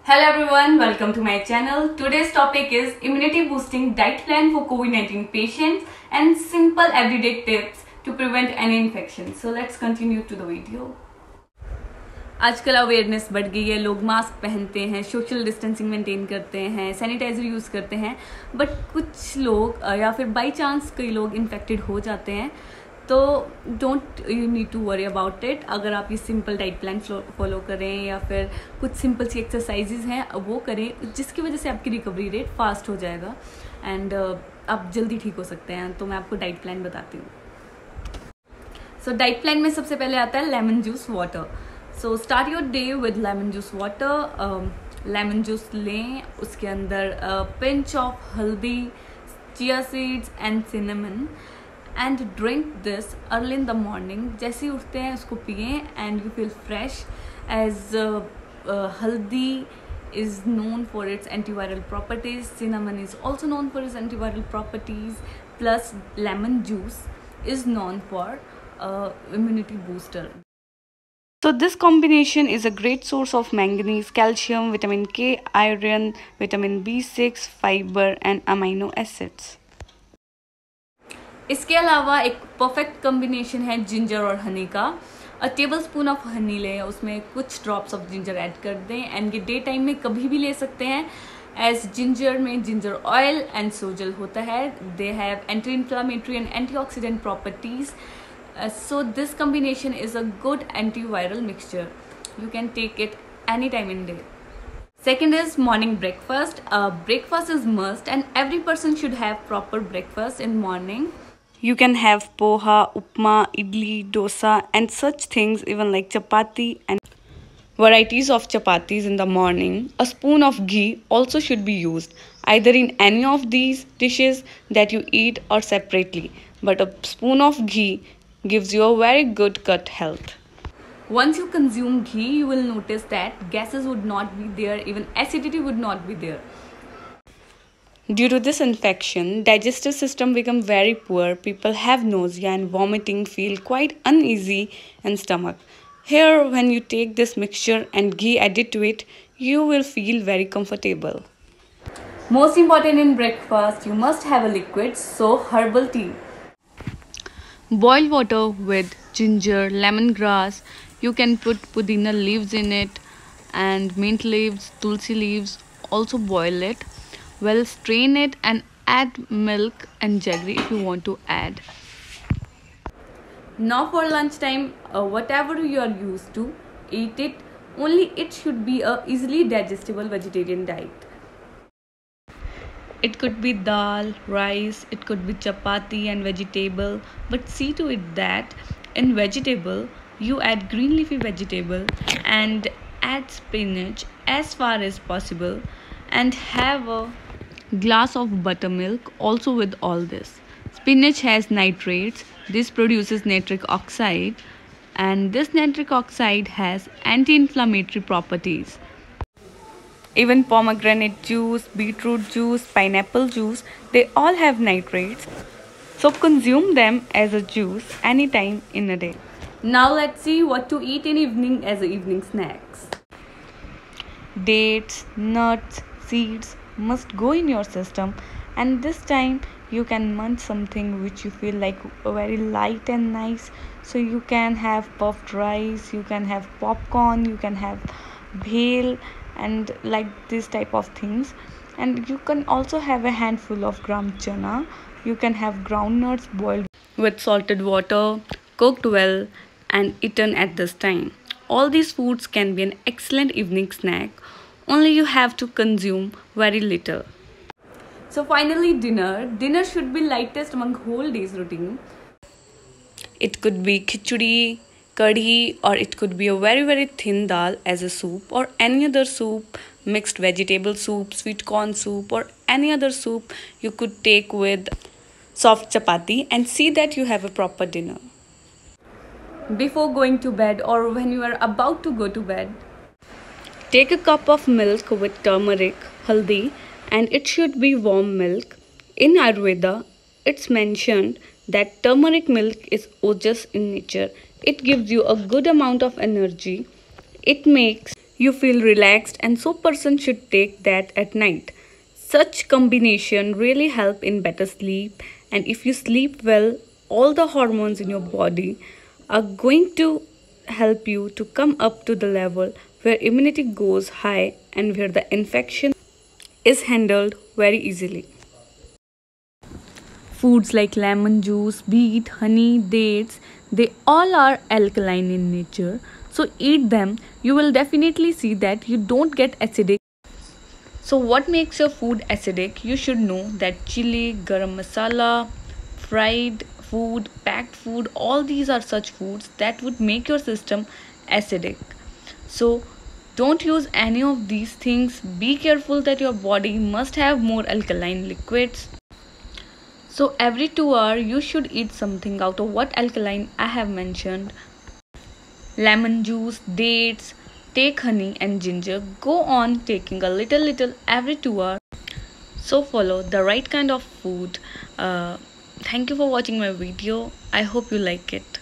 Hello everyone, welcome to my channel. Today's topic is immunity boosting diet plan for COVID-19 patients and simple everyday tips to prevent any infection. So let's continue to the video. आजकल awareness बढ़ गई है, लोग mask पहनते हैं, social distancing maintain करते हैं, sanitiser use करते हैं, बट कुछ लोग या फिर बाई चांस कई लोग इन्फेक्टेड हो जाते हैं. तो don't you need to worry about it. अगर आप ये सिंपल डाइट प्लान फॉलो करें या फिर कुछ सिंपल सी एक्सरसाइजेज हैं वो करें, जिसकी वजह से आपकी रिकवरी रेट फास्ट हो जाएगा एंड आप जल्दी ठीक हो सकते हैं. तो मैं आपको डाइट प्लान बताती हूँ. सो डाइट प्लान में सबसे पहले आता है lemon juice water. So start your day with lemon juice water. Lemon juice लें, उसके अंदर pinch of haldi, chia seeds and cinnamon and drink this early in the morning. जैसे ही उठते हैं उसको पिएं and you feel fresh as haldi is known for its antiviral properties. Cinnamon is also known for its antiviral properties. Plus lemon juice is known for immunity booster. So this combination is a great source of manganese, calcium, vitamin K, iron, vitamin B6, fiber and amino acids. इसके अलावा एक perfect combination है ginger और हनी का. Table spoon of honey लें, उसमें कुछ drops of ginger add कर दें एंड ये डे टाइम में कभी भी ले सकते हैं एज जिंजर में जिंजर ऑयल एंड सोजल होता है. They have anti inflammatory and antioxidant properties. So this combination is a good antiviral mixture. You can take it anytime in day. Second is morning breakfast. Breakfast is must and every person should have proper breakfast in morning. You can have poha, upma, idli, dosa and such things, even like chapati and varieties of chapatis in the morning. A spoon of ghee also should be used, either in any of these dishes that you eat or separately. But a spoon of ghee gives you a very good gut health. Once you consume ghee, you will notice that gases would not be there, even acidity would not be there. Due to this infection, digestive system become very poor. People have nausea and vomiting, feel quite uneasy in stomach. Here, when you take this mixture and ghee added to it, you will feel very comfortable. Most important in breakfast, you must have a liquid, so herbal tea. Boil water with ginger, lemongrass. You can put pudina leaves in it and mint leaves, tulsi leaves. Also boil it. Well, strain it and add milk and jaggery if you want to add. Now for lunchtime, whatever you are used to, eat it. Only it should be a easily digestible vegetarian diet. It could be dal, rice, it could be chapati and vegetable, but see to it that in vegetable you add green leafy vegetable and add spinach as far as possible and have a glass of buttermilk also with all this. Spinach has nitrates. This produces nitric oxide and this nitric oxide has anti-inflammatory properties. Even pomegranate juice, beetroot juice, pineapple juice, they all have nitrates. So consume them as a juice anytime in a day. Now let's see what to eat in evening as evening snacks. Dates, nuts, seeds must go in your system, and this time you can munch something which you feel like very light and nice. So you can have puffed rice, you can have popcorn, you can have bhel and like this type of things. And you can also have a handful of gram chana. You can have groundnuts boiled with salted water, cooked well and eaten at this time. All these foods can be an excellent evening snack, only you have to consume very little. So finally dinner. Dinner should be lightest among whole day's routine. It could be khichdi, kadhi, or it could be a very thin dal as a soup or any other soup, mixed vegetable soup, sweet corn soup or any other soup you could take with soft chapati and see that you have a proper dinner. Before going to bed or when you are about to go to bed, take a cup of milk with turmeric, haldi, and it should be warm milk. In Ayurveda, it's mentioned that turmeric milk is ojas in nature. It gives you a good amount of energy. It makes You feel relaxed, and so person should take that at night. Such combination really help in better sleep, and if you sleep well, all the hormones in your body are going to help you to come up to the level where immunity goes high and where the infection is handled very easily. Foods like lemon juice, beet, honey, dates, they all are alkaline in nature. So eat them. You will definitely see that you don't get acidic. So what makes your food acidic? You should know that chili, garam masala, fried food, packed food, all these are such foods that would make your system acidic. So don't use any of these things. Be careful that your body must have more alkaline liquids. So every 2 hours you should eat something out of what alkaline I have mentioned. Lemon juice, dates, take honey and ginger. Go on taking a little every 2 hours. So follow the right kind of food. Thank you for watching my video. I hope you like it.